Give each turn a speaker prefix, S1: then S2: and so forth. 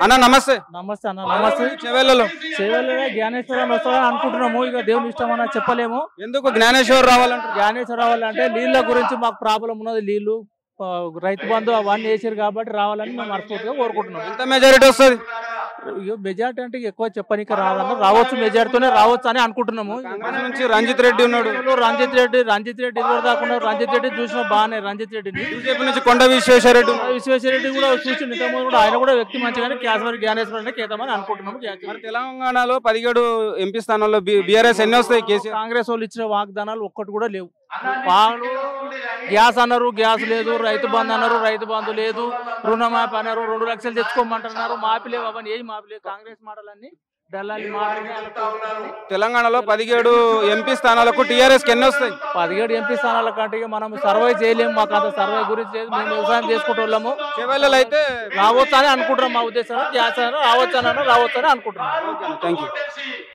S1: అన్న నమస్తే.
S2: నమస్తే అన్న. నమస్తే.
S1: చెవెళ్ళలో
S2: జ్ఞానేశ్వరం వస్తారని అనుకుంటున్నాము. ఇక దేవుని ఇష్టం అన్న చెప్పలేము.
S1: ఎందుకు జ్ఞానేశ్వర్ రావాలంటే?
S2: జ్ఞానేశ్వరం రావాలంటే నీళ్ళ గురించి మాకు ప్రాబ్లం ఉన్నది. నీళ్లు రైతు బంధు అవన్నీ వేసారు కాబట్టి రావాలని మేము మనస్ఫూర్తిగా కోరుకుంటున్నాం.
S1: ఎంత మెజారిటీ వస్తుంది?
S2: మెజార్టీ అంటే ఎక్కువ చెప్పనీకి రాదన్న. రావచ్చు, మెజార్టీతోనే రావచ్చు అని అనుకుంటున్నాము.
S1: కాంగ్రెస్ నుంచి రంజిత్ రెడ్డి ఉన్నాడు.
S2: రంజిత్ రెడ్డి ఇదివరకు దాకుండా రంజిత్ రెడ్డి చూసిన బాగానే. రంజిత్ రెడ్డిని
S1: బీజేపీ నుంచి కొండ విశ్వేశ్వరరెడ్డి
S2: విశ్వేశ్వరరెడ్డి కూడా చూసి ఇంతకుముందు కూడా ఆయన కూడా వ్యక్తి మంచిగానే జ్ఞానేశ్వరం కేతామని అనుకుంటున్నాము.
S1: మరి తెలంగాణలో 17 ఎంపీ స్థానాల్లో బీఆర్ఎస్ ఎన్ని వస్తాయి? కేసీఆర్
S2: కాంగ్రెస్ వాళ్ళు ఇచ్చిన వాగ్దానాలు ఒక్కటి కూడా లేవు. వాళ్ళు గ్యాస్ అన్నారు, గ్యాస్ లేదు. రైతు బంధు అన్నారు, రైతు బంధు లేదు. రుణమాఫీ అన్నారు, 2 లక్షలు తెచ్చుకోమంటున్నారు. మాఫీ లేవు, అవన్నీ ఏమి మాఫీ లేవు. కాంగ్రెస్ మాటలన్నీ దళాలి మాటలు.
S1: తెలంగాణలో 17 ఎంపీ స్థానాలకు టీఆర్ఎస్ ఎన్ని వస్తాయి?
S2: 17 ఎంపీ స్థానాల కంటే మనం సర్వే చేయలేము. మాకు అంత సర్వే గురించి మేము వ్యవసాయం చేసుకుంటున్నాము.
S1: చెవెళ్ళలో అయితే
S2: రావచ్చు అని అనుకుంటున్నాం. మా ఉద్దేశం గ్యాస్ రావచ్చు అని అనుకుంటున్నాం.
S1: Thank you.